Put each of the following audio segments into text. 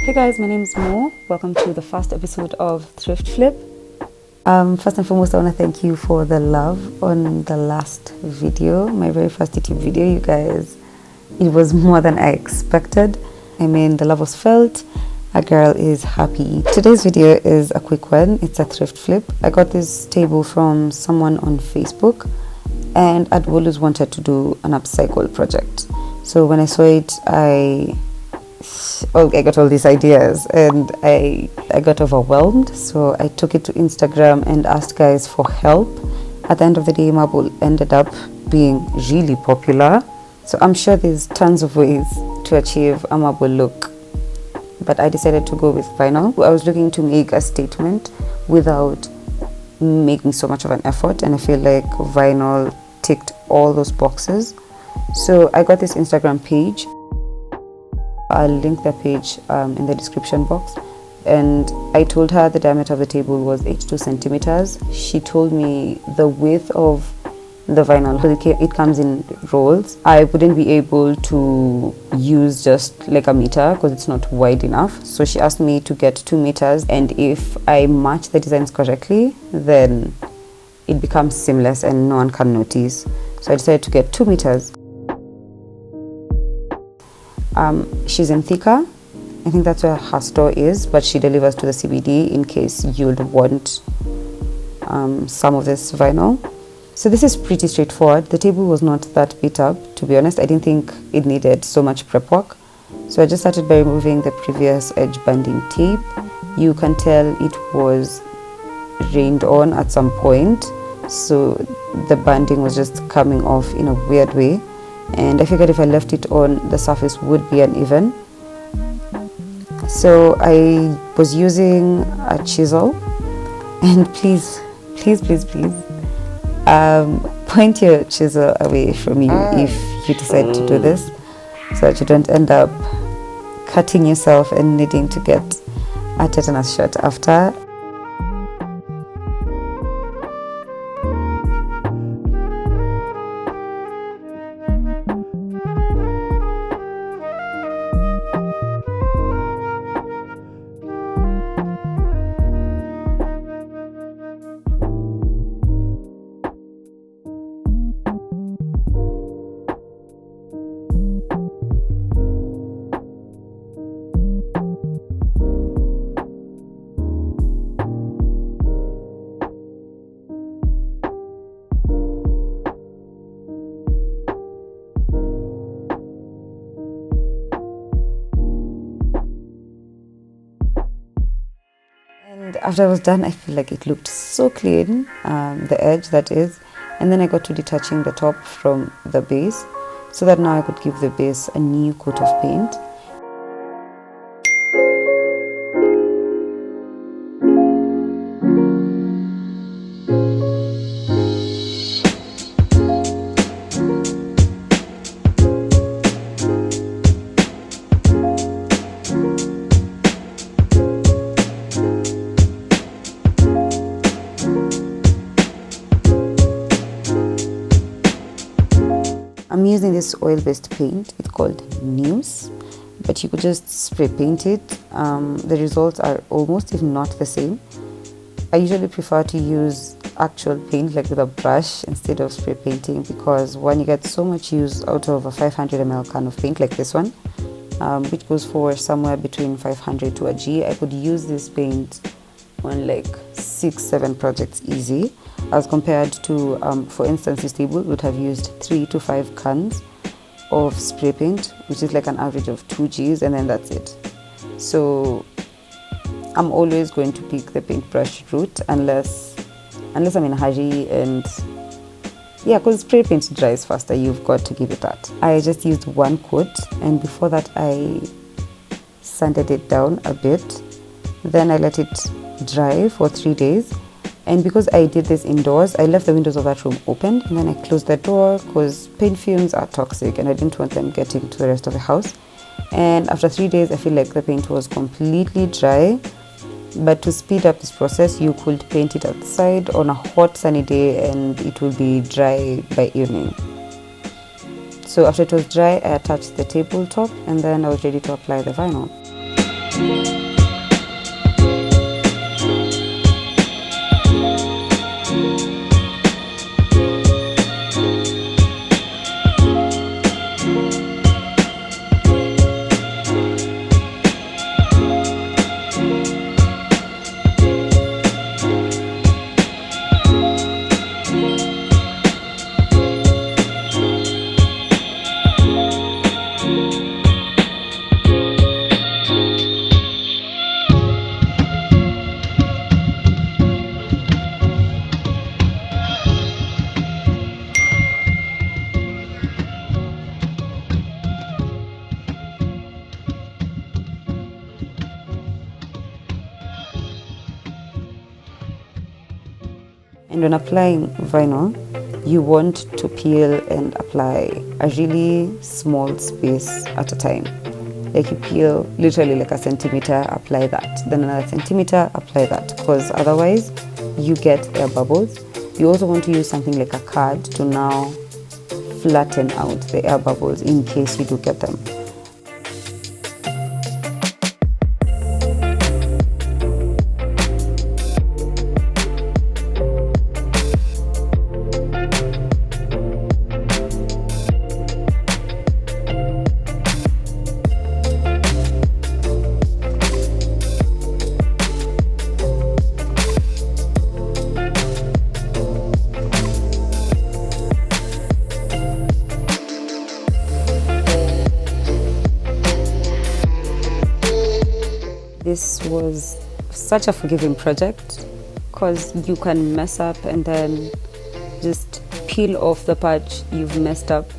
Hey guys, my name is Mo. Welcome to the first episode of Thrift Flip. First and foremost, I want to thank you for the love on the last video, my very first YouTube video. You guys, it was more than I expected. I mean, the love was felt. A girl is happy. Today's video is a quick one. It's a thrift flip. I got this table from someone on Facebook, and I'd always wanted to do an upcycle project. So when I saw it, I got all these ideas and I got overwhelmed. So I took it to Instagram and asked guys for help. At the end of the day, marble ended up being really popular. So I'm sure there's tons of ways to achieve a marble look, but I decided to go with vinyl. I was looking to make a statement without making so much of an effort, and I feel like vinyl ticked all those boxes. So I got this Instagram page. I'll link the page in the description box. And I told her the diameter of the table was 82 centimeters. She told me the width of the vinyl, it comes in rolls. I wouldn't be able to use just like a meter because it's not wide enough. So she asked me to get 2 meters, and if I match the designs correctly, then it becomes seamless and no one can notice. So I decided to get 2 meters. She's in Thika. I think that's where her store is, but she delivers to the CBD in case you'd want some of this vinyl. So this is pretty straightforward. The table was not that beat up, to be honest. I didn't think it needed so much prep work. So I just started by removing the previous edge banding tape. You can tell it was rained on at some point, so the banding was just coming off in a weird way. And I figured if I left it on, the surface would be uneven. So I was using a chisel, and please point your chisel away from you if you decide to do this, so that you don't end up cutting yourself and needing to get a tetanus shot after. And after I was done, I feel like it looked so clean, the edge that is. And then I got to detaching the top from the base, so that now I could give the base a new coat of paint. I'm using this oil-based paint. It's called News, but you could just spray paint it. The results are almost, if not the same. I usually prefer to use actual paint, like with a brush, instead of spray painting, because one, you get so much use out of a 500 ml can of paint like this one, which goes for somewhere between 500 to a G. I could use this paint on like 6-7 projects easy, as compared to, for instance, this table would have used 3 to 5 cans of spray paint, which is like an average of 2 Gs, and then that's it. So I'm always going to pick the paintbrush route unless I'm in a hurry, and yeah, because spray paint dries faster, you've got to give it that. I just used 1 coat, and before that I sanded it down a bit. Then I let it dry for 3 days. And because I did this indoors, I left the windows of that room open, and then I closed the door because paint fumes are toxic and I didn't want them getting to the rest of the house. And after 3 days, I feel like the paint was completely dry. But to speed up this process, you could paint it outside on a hot sunny day and it will be dry by evening. So after it was dry, I attached the tabletop, and then I was ready to apply the vinyl. And when applying vinyl, you want to peel and apply a really small space at a time. Like you peel literally like a centimeter, apply that, then another centimeter, apply that, because otherwise you get air bubbles. You also want to use something like a card to now flatten out the air bubbles in case you do get them. This was such a forgiving project because you can mess up and then just peel off the part you've messed up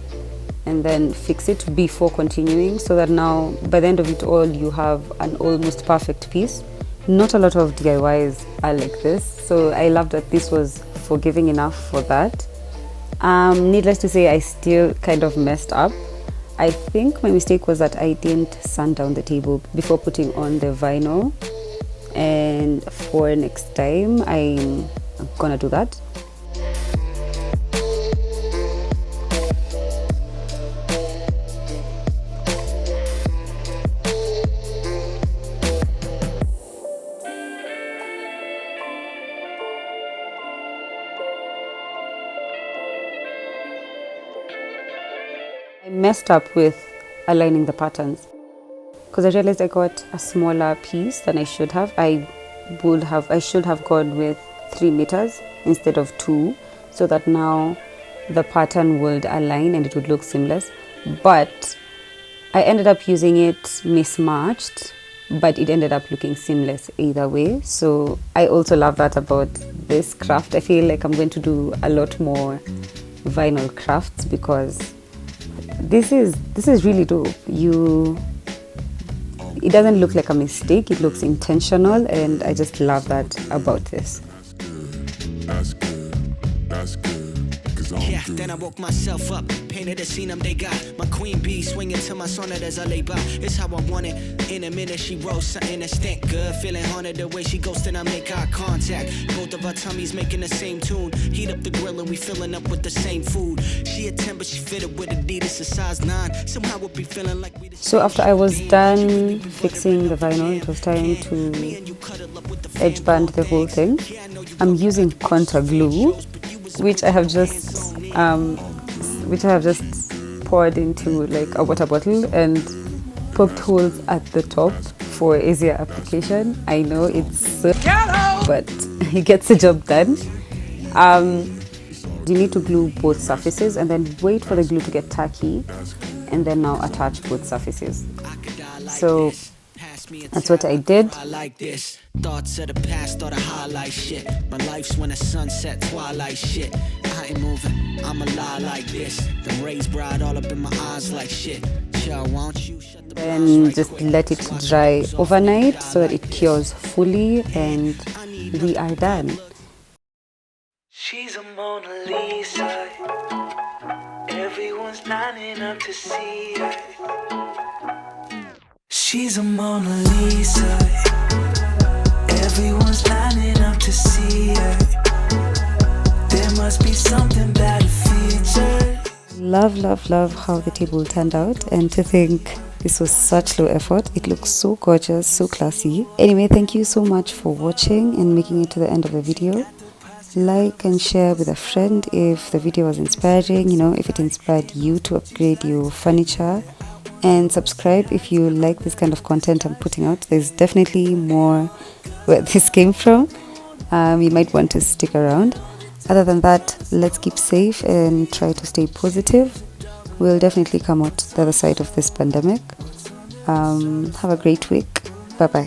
and then fix it before continuing, so that now by the end of it all you have an almost perfect piece. Not a lot of DIYs are like this, so I love that this was forgiving enough for that. Needless to say, I still kind of messed up. I think my mistake was that I didn't sand down the table before putting on the vinyl, and for next time I'm gonna do that. I messed up with aligning the patterns because I realized I got a smaller piece than I should have. I should have gone with 3 meters instead of 2, so that now the pattern would align and it would look seamless. But I ended up using it mismatched, but it ended up looking seamless either way. So I also love that about this craft. I feel like I'm going to do a lot more vinyl crafts because this is really dope. It doesn't look like a mistake, it looks intentional, and I just love that about this. That's good, 'cause yeah, then I woke myself up, painted the scene they got. My queen bee swinging to my sonnet as I lay by. It's how I want it. In a minute she rolls something that stink good. Feeling haunted the way she goes, then I make eye contact. Both of our tummies making the same tune. Heat up the grill and we filling up with the same food. She a 10 but she fitted with Adidas a size 9. Somehow we'll be feeling like we. So after I was done fixing the vinyl, it was time to edge band the whole thing. I'm using contour glue, which I have just poured into like a water bottle and poked holes at the top for easier application. I know it's but it gets the job done. You need to glue both surfaces and then wait for the glue to get tacky, and then now attach both surfaces. So that's what I did. I like this. Thoughts of the past or the highlight shit. My life's when the sunset, twilight shit. I ain't moving, I'm a lie like this. The rays bright all up in my eyes like shit. Chill, won't you shut the Then just let it dry overnight so that it cures fully, and we are done. She's a Mona Lisa. Everyone's lining up to see her. She's a Mona Lisa. Everyone's lining up to see her. There must be something about a feature. Love how the table turned out, and to think This was such low effort. It looks so gorgeous, so classy. Anyway, thank you so much for watching and making it to the end of the video. Like and share with a friend if the video was inspiring, if it inspired you to upgrade your furniture. And subscribe if you like this kind of content I'm putting out. There's definitely more where this came from. You might want to stick around. Other than that, let's keep safe and try to stay positive. We'll definitely come out the other side of this pandemic. Have a great week. Bye bye.